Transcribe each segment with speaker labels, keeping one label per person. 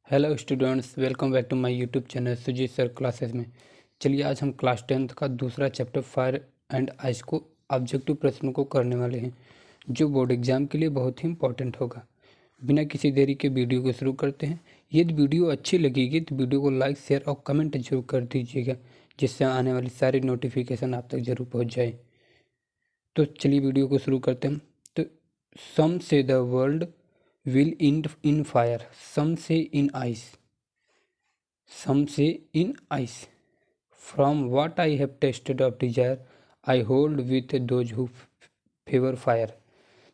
Speaker 1: Hello students, welcome back to my YouTube channel Sujeet sir classes में। चलिए आज हम क्लास 10th का दूसरा चैप्टर फायर एंड आइस को ऑब्जेक्टिव प्रश्नों को करने वाले हैं, जो बोर्ड एग्जाम के लिए बहुत ही इंपॉर्टेंट होगा। बिना किसी देरी के वीडियो को शुरू करते हैं। यदि वीडियो अच्छी लगेगी तो वीडियो को लाइक, शेयर और कमेंट जरूर कर दीजिएगा, जिससे आने वाली सारी नोटिफिकेशन आप तक जरूर पहुँच जाए। तो चलिए वीडियो को शुरू करते हैं। तो सम से the world will end in fire, some say in ice, some say in ice. From what I have tasted of desire, I hold with those who favor fire.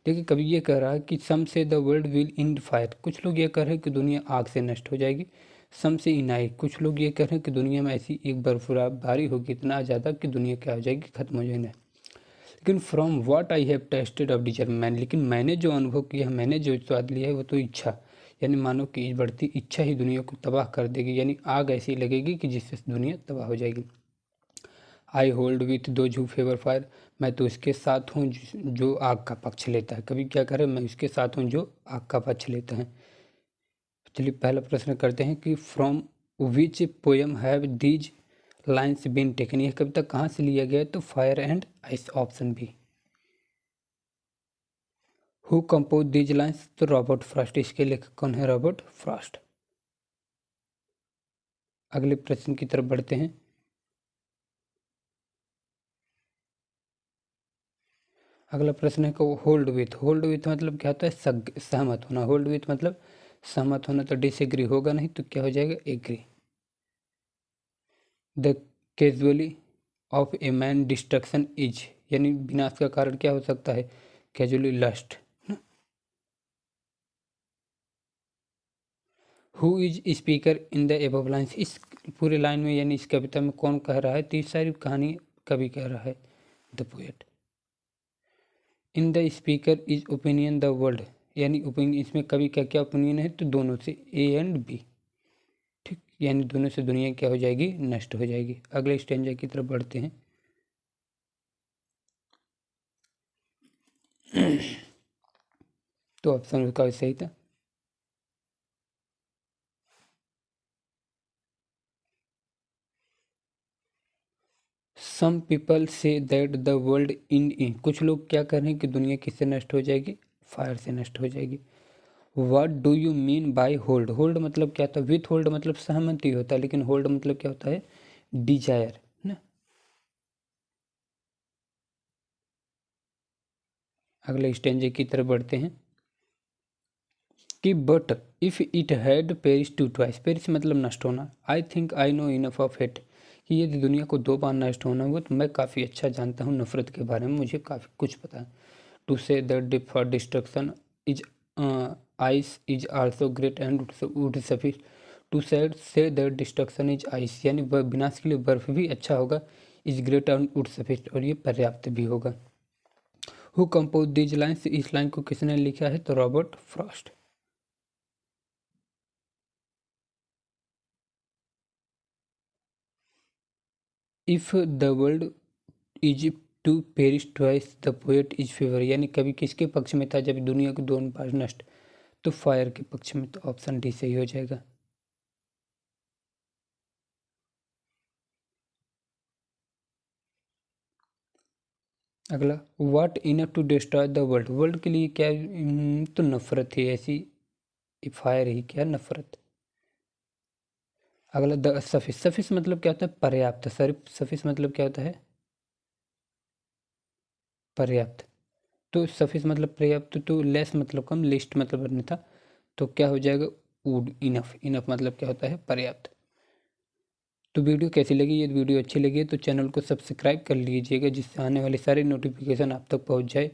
Speaker 1: देखिए, कभी ये कह रहा है कि सम से the world will in fire. कुछ लोग ये कह रहे हैं कि दुनिया आग से नष्ट हो जाएगी। सम से इन आई, कुछ लोग ये कह रहे हैं कि दुनिया में ऐसी एक बर्फबारी होगी इतना ज़्यादा कि दुनिया क्या हो जाएगी, खत्म हो जाएगी। लेकिन from what I have tested of desire, लेकिन मैंने जो अनुभव किया, मैंने जो स्वाद लिया है वो तो इच्छा, यानी मानो कि बढ़ती इच्छा ही दुनिया को तबाह कर देगी, यानी आग ऐसी लगेगी कि जिससे दुनिया तबाह हो जाएगी। I hold with those who favour fire, मैं तो उसके साथ हूँ जो आग का पक्ष लेता है। कभी क्या करे, मैं उसके साथ हूँ जो आग का पक्ष लेता है। चलिए पहला प्रश्न करते हैं कि from which poem have these lines been taken. यह कविता कहाँ से लिया गया है? तो fire and ice, option B. Who compose these lines? तो रॉबर्ट फ्रॉस्ट। इसके लेखक कौन है? Robert Frost. अगले प्रश्न की तरफ बढ़ते हैं। अगला प्रश्न है कि होल्ड विथ। होल्ड विथ मतलब क्या होता है? सहमत होना। होल्ड विथ मतलब सहमत होना, तो डिसएग्री होगा नहीं, तो क्या हो जाएगा? Agree. The casually of a man destruction is, यानी विनाश का कारण क्या हो सकता है? Casually lust. Who is speaker in the above lines? इस पूरे लाइन में यानी इस कविता में कौन कह रहा है? तो इस सारी कहानी कवि कह रहा है, the poet. In the speaker is opinion the world, यानी ओपिनियन, इसमें कवि का क्या ओपिनियन है? तो दोनों से, ए एंड बी। ठीक, यानी दोनों से दुनिया क्या हो जाएगी? नष्ट हो जाएगी। अगले स्टेंजा की तरफ बढ़ते हैं। तो ऑप्शन उसका सही था। Some people say that the world in, कुछ लोग क्या कर रहे हैं कि दुनिया किससे नष्ट हो जाएगी? फायर से नष्ट हो जाएगी। What do you mean by hold? Hold मतलब क्या था? विथ होल्ड मतलब सहमति होता है, लेकिन होल्ड मतलब क्या होता है? डिजायर ना। अगले स्टेंजे की तरफ बढ़ते हैं कि but if it had perish to twice. Perish मतलब नष्ट होना। I think I know enough of it, कि यदि दुनिया को दो बार नष्ट होना हुआ तो मैं काफ़ी अच्छा जानता हूँ नफरत के बारे में, मुझे काफ़ी कुछ पता है। To say that for destruction is ice is also great and would suffice. To say that destruction is ice, यानी विनाश के लिए बर्फ भी अच्छा होगा। Is great and would suffice, और ये पर्याप्त भी होगा। Who compose these lines? इस लाइन को किसने लिखा है? तो Robert Frost. If the world is to perish twice the poet is favour, यानी कवि किसके पक्ष में था जब दुनिया को दोनों बार नष्ट? तो फायर के पक्ष में। तो ऑप्शन डी सही हो जाएगा। अगला, what enough to destroy the world? World के लिए क्या? तो नफरत ही ऐसी, फायर ही क्या? नफरत। अगला, द सफिस। सफिस मतलब क्या होता है? पर्याप्त। सफिस मतलब क्या होता है? पर्याप्त। तो सफिस मतलब पर्याप्त, तो लेस मतलब कम, लिस्ट मतलब अन्यथा, तो क्या हो जाएगा? वुड। इनफ, इनफ मतलब क्या होता है? पर्याप्त। तो वीडियो कैसी लगी? यदि वीडियो अच्छी लगी तो चैनल को सब्सक्राइब कर लीजिएगा, जिससे आने वाली सारी नोटिफिकेशन आप तक पहुंच जाए।